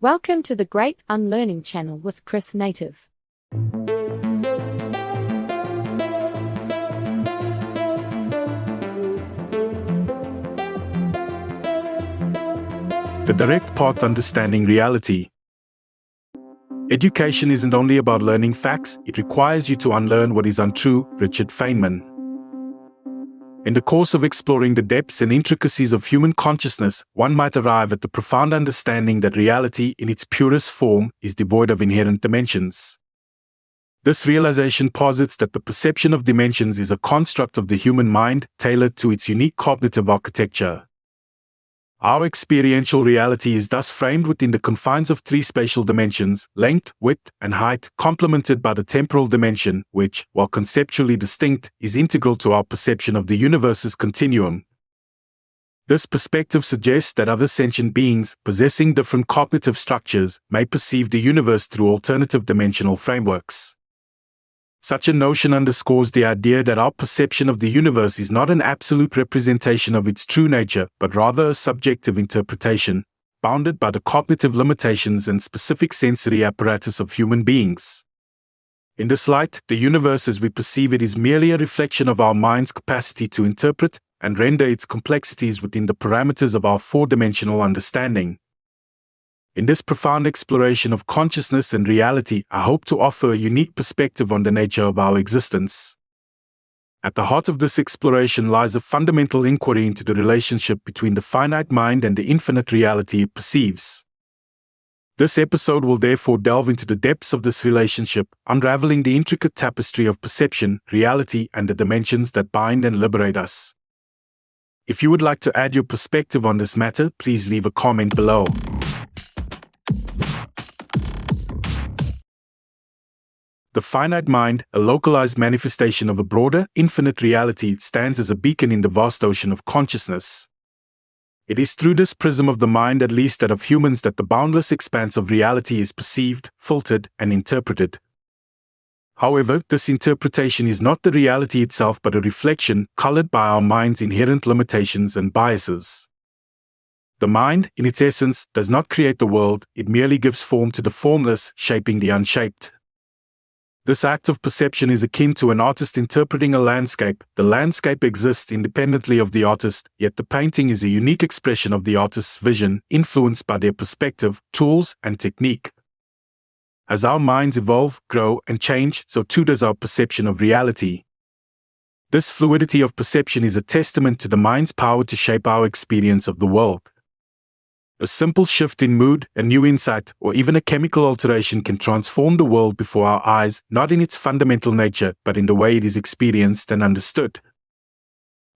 Welcome to the Great Unlearning Channel with Chris Native. The direct path to understanding reality. Education isn't only about learning facts, it requires you to unlearn what is untrue. Richard Feynman. In the course of exploring the depths and intricacies of human consciousness, one might arrive at the profound understanding that reality, in its purest form, is devoid of inherent dimensions. This realization posits that the perception of dimensions is a construct of the human mind, tailored to its unique cognitive architecture. Our experiential reality is thus framed within the confines of three spatial dimensions: length, width, and height, complemented by the temporal dimension, which, while conceptually distinct, is integral to our perception of the universe's continuum. This perspective suggests that other sentient beings, possessing different cognitive structures, may perceive the universe through alternative dimensional frameworks. Such a notion underscores the idea that our perception of the universe is not an absolute representation of its true nature, but rather a subjective interpretation, bounded by the cognitive limitations and specific sensory apparatus of human beings. In this light, the universe as we perceive it is merely a reflection of our mind's capacity to interpret and render its complexities within the parameters of our four-dimensional understanding. In this profound exploration of consciousness and reality, I hope to offer a unique perspective on the nature of our existence. At the heart of this exploration lies a fundamental inquiry into the relationship between the finite mind and the infinite reality it perceives. This episode will therefore delve into the depths of this relationship, unraveling the intricate tapestry of perception, reality, and the dimensions that bind and liberate us. If you would like to add your perspective on this matter, please leave a comment below. The finite mind, a localized manifestation of a broader, infinite reality, stands as a beacon in the vast ocean of consciousness. It is through this prism of the mind, at least that of humans, that the boundless expanse of reality is perceived, filtered, and interpreted. However, this interpretation is not the reality itself but a reflection, colored by our mind's inherent limitations and biases. The mind, in its essence, does not create the world, it merely gives form to the formless, shaping the unshaped. This act of perception is akin to an artist interpreting a landscape. The landscape exists independently of the artist, yet the painting is a unique expression of the artist's vision, influenced by their perspective, tools, and technique. As our minds evolve, grow, and change, so too does our perception of reality. This fluidity of perception is a testament to the mind's power to shape our experience of the world. A simple shift in mood, a new insight, or even a chemical alteration can transform the world before our eyes, not in its fundamental nature, but in the way it is experienced and understood.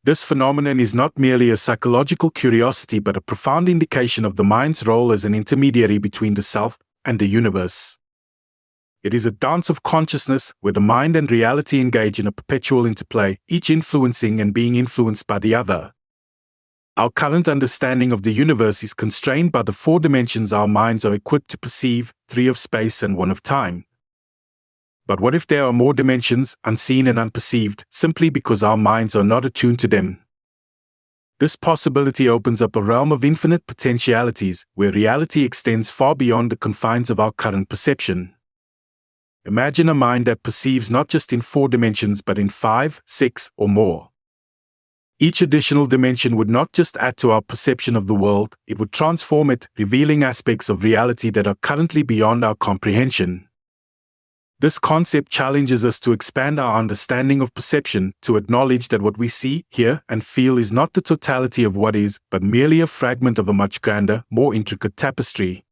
This phenomenon is not merely a psychological curiosity but a profound indication of the mind's role as an intermediary between the self and the universe. It is a dance of consciousness where the mind and reality engage in a perpetual interplay, each influencing and being influenced by the other. Our current understanding of the universe is constrained by the four dimensions our minds are equipped to perceive, three of space and one of time. But what if there are more dimensions, unseen and unperceived, simply because our minds are not attuned to them? This possibility opens up a realm of infinite potentialities, where reality extends far beyond the confines of our current perception. Imagine a mind that perceives not just in four dimensions but in 5, 6, or more. Each additional dimension would not just add to our perception of the world, it would transform it, revealing aspects of reality that are currently beyond our comprehension. This concept challenges us to expand our understanding of perception, to acknowledge that what we see, hear, and feel is not the totality of what is, but merely a fragment of a much grander, more intricate tapestry.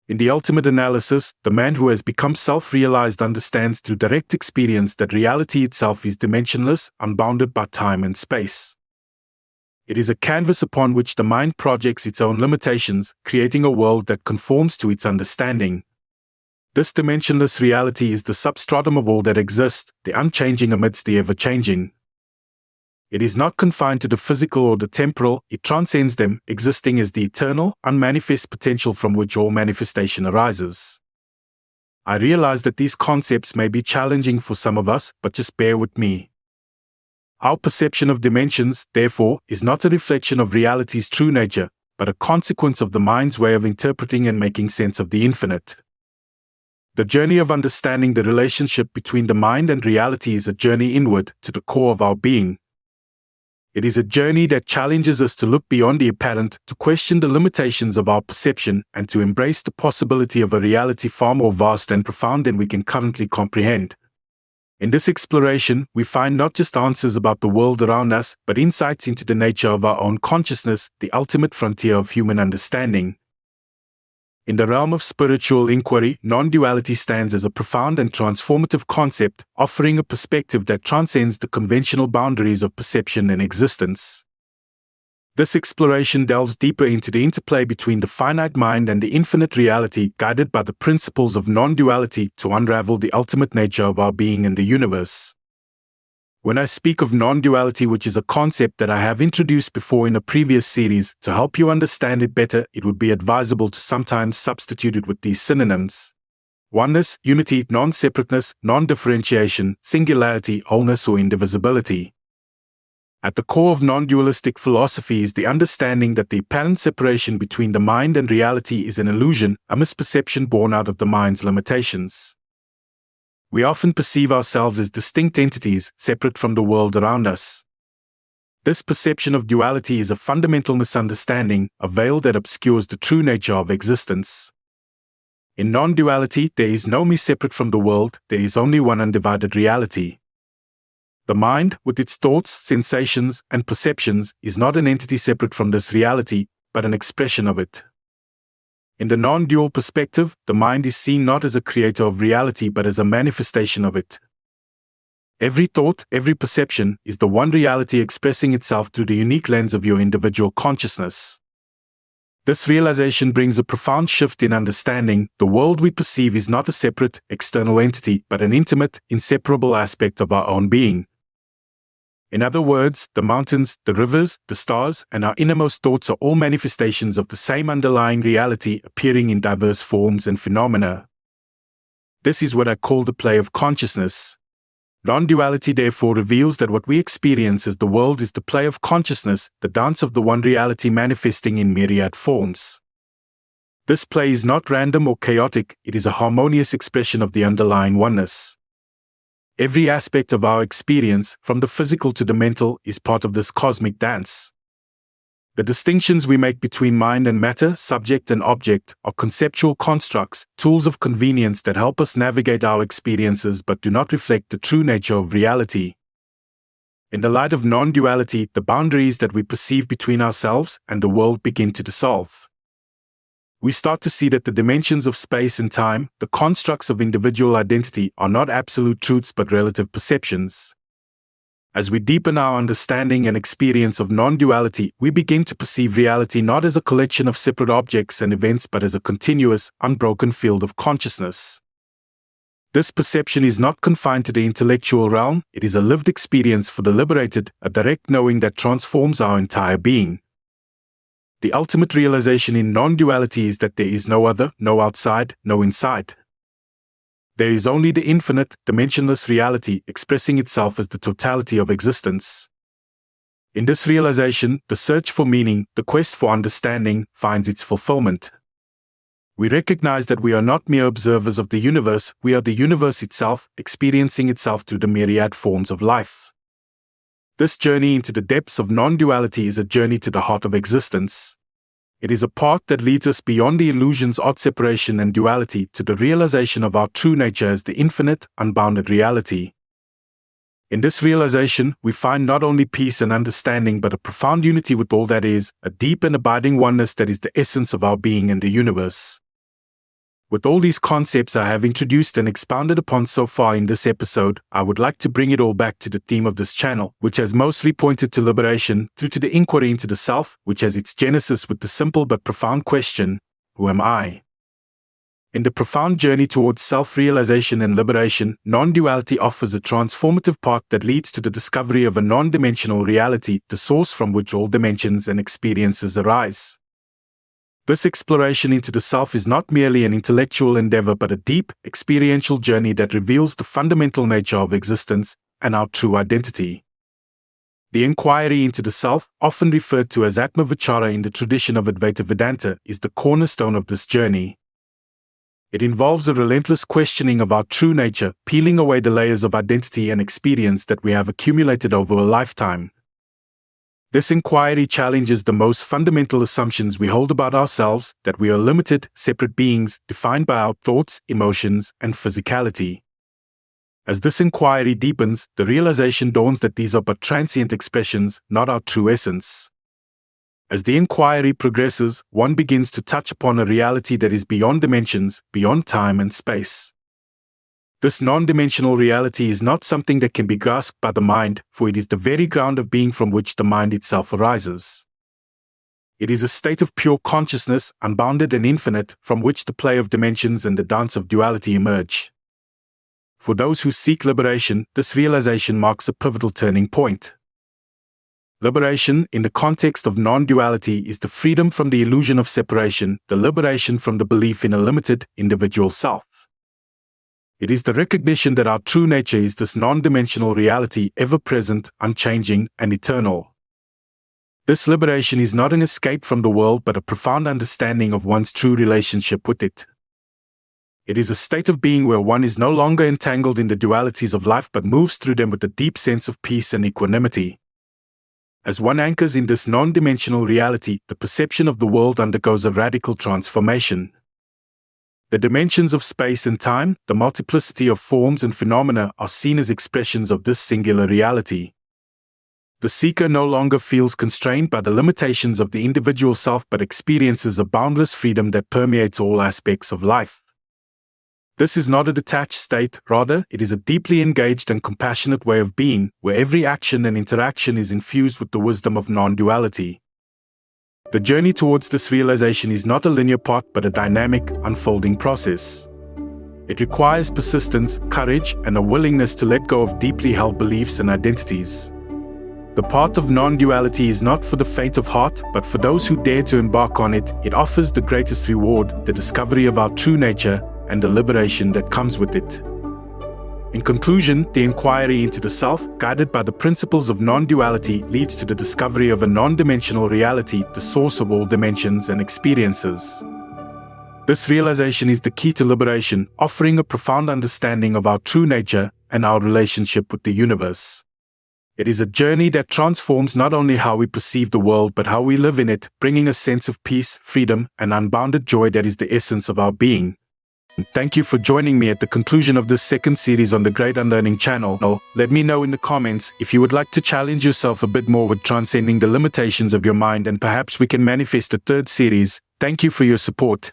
In the ultimate analysis, the man who has become self-realized understands through direct experience that reality itself is dimensionless, unbounded by time and space. It is a canvas upon which the mind projects its own limitations, creating a world that conforms to its understanding. This dimensionless reality is the substratum of all that exists, the unchanging amidst the ever-changing. It is not confined to the physical or the temporal, it transcends them, existing as the eternal, unmanifest potential from which all manifestation arises. I realize that these concepts may be challenging for some of us, but just bear with me. Our perception of dimensions, therefore, is not a reflection of reality's true nature, but a consequence of the mind's way of interpreting and making sense of the infinite. The journey of understanding the relationship between the mind and reality is a journey inward to the core of our being. It is a journey that challenges us to look beyond the apparent, to question the limitations of our perception, and to embrace the possibility of a reality far more vast and profound than we can currently comprehend. In this exploration, we find not just answers about the world around us, but insights into the nature of our own consciousness, the ultimate frontier of human understanding. In the realm of spiritual inquiry, non-duality stands as a profound and transformative concept, offering a perspective that transcends the conventional boundaries of perception and existence. This exploration delves deeper into the interplay between the finite mind and the infinite reality, guided by the principles of non-duality to unravel the ultimate nature of our being and the universe. When I speak of non-duality, which is a concept that I have introduced before in a previous series, to help you understand it better, it would be advisable to sometimes substitute it with these synonyms: oneness, unity, non-separateness, non-differentiation, singularity, wholeness, or indivisibility. At the core of non-dualistic philosophy is the understanding that the apparent separation between the mind and reality is an illusion, a misperception born out of the mind's limitations. We often perceive ourselves as distinct entities, separate from the world around us. This perception of duality is a fundamental misunderstanding, a veil that obscures the true nature of existence. In non-duality, there is no me separate from the world, there is only one undivided reality. The mind, with its thoughts, sensations, and perceptions, is not an entity separate from this reality, but an expression of it. In the non-dual perspective, the mind is seen not as a creator of reality but as a manifestation of it. Every thought, every perception, is the one reality expressing itself through the unique lens of your individual consciousness. This realization brings a profound shift in understanding. The world we perceive is not a separate, external entity, but an intimate, inseparable aspect of our own being. In other words, the mountains, the rivers, the stars, and our innermost thoughts are all manifestations of the same underlying reality, appearing in diverse forms and phenomena. This is what I call the play of consciousness. Non-duality therefore reveals that what we experience as the world is the play of consciousness, the dance of the one reality manifesting in myriad forms. This play is not random or chaotic, it is a harmonious expression of the underlying oneness. Every aspect of our experience, from the physical to the mental, is part of this cosmic dance. The distinctions we make between mind and matter, subject and object, are conceptual constructs, tools of convenience that help us navigate our experiences but do not reflect the true nature of reality. In the light of non-duality, the boundaries that we perceive between ourselves and the world begin to dissolve. We start to see that the dimensions of space and time, the constructs of individual identity, are not absolute truths but relative perceptions. As we deepen our understanding and experience of non-duality, we begin to perceive reality not as a collection of separate objects and events but as a continuous, unbroken field of consciousness. This perception is not confined to the intellectual realm, it is a lived experience for the liberated, a direct knowing that transforms our entire being. The ultimate realization in non-duality is that there is no other, no outside, no inside. There is only the infinite, dimensionless reality expressing itself as the totality of existence. In this realization, the search for meaning, the quest for understanding, finds its fulfillment. We recognize that we are not mere observers of the universe, we are the universe itself, experiencing itself through the myriad forms of life. This journey into the depths of non-duality is a journey to the heart of existence. It is a path that leads us beyond the illusions of separation and duality to the realization of our true nature as the infinite, unbounded reality. In this realization, we find not only peace and understanding but a profound unity with all that is, a deep and abiding oneness that is the essence of our being and the universe. With all these concepts I have introduced and expounded upon so far in this episode, I would like to bring it all back to the theme of this channel, which has mostly pointed to liberation, through to the inquiry into the self, which has its genesis with the simple but profound question, who am I? In the profound journey towards self-realization and liberation, non-duality offers a transformative path that leads to the discovery of a non-dimensional reality, the source from which all dimensions and experiences arise. This exploration into the self is not merely an intellectual endeavor but a deep, experiential journey that reveals the fundamental nature of existence and our true identity. The inquiry into the self, often referred to as Atma-vichara in the tradition of Advaita Vedanta, is the cornerstone of this journey. It involves a relentless questioning of our true nature, peeling away the layers of identity and experience that we have accumulated over a lifetime. This inquiry challenges the most fundamental assumptions we hold about ourselves, that we are limited, separate beings, defined by our thoughts, emotions, and physicality. As this inquiry deepens, the realization dawns that these are but transient expressions, not our true essence. As the inquiry progresses, one begins to touch upon a reality that is beyond dimensions, beyond time and space. This non-dimensional reality is not something that can be grasped by the mind, for it is the very ground of being from which the mind itself arises. It is a state of pure consciousness, unbounded and infinite, from which the play of dimensions and the dance of duality emerge. For those who seek liberation, this realization marks a pivotal turning point. Liberation, in the context of non-duality, is the freedom from the illusion of separation, the liberation from the belief in a limited, individual self. It is the recognition that our true nature is this non-dimensional reality, ever-present, unchanging, and eternal. This liberation is not an escape from the world but a profound understanding of one's true relationship with it. It is a state of being where one is no longer entangled in the dualities of life but moves through them with a deep sense of peace and equanimity. As one anchors in this non-dimensional reality, the perception of the world undergoes a radical transformation. The dimensions of space and time, the multiplicity of forms and phenomena, are seen as expressions of this singular reality. The seeker no longer feels constrained by the limitations of the individual self but experiences a boundless freedom that permeates all aspects of life. This is not a detached state, rather, it is a deeply engaged and compassionate way of being, where every action and interaction is infused with the wisdom of non-duality. The journey towards this realization is not a linear path but a dynamic, unfolding process. It requires persistence, courage, and a willingness to let go of deeply held beliefs and identities. The path of non-duality is not for the faint of heart, but for those who dare to embark on it. It offers the greatest reward, the discovery of our true nature, and the liberation that comes with it. In conclusion, the inquiry into the self, guided by the principles of non-duality, leads to the discovery of a non-dimensional reality, the source of all dimensions and experiences. This realization is the key to liberation, offering a profound understanding of our true nature and our relationship with the universe. It is a journey that transforms not only how we perceive the world but how we live in it, bringing a sense of peace, freedom, and unbounded joy that is the essence of our being. Thank you for joining me at the conclusion of this second series on the Great Unlearning channel. Let me know in the comments if you would like to challenge yourself a bit more with transcending the limitations of your mind, and perhaps we can manifest a third series. Thank you for your support.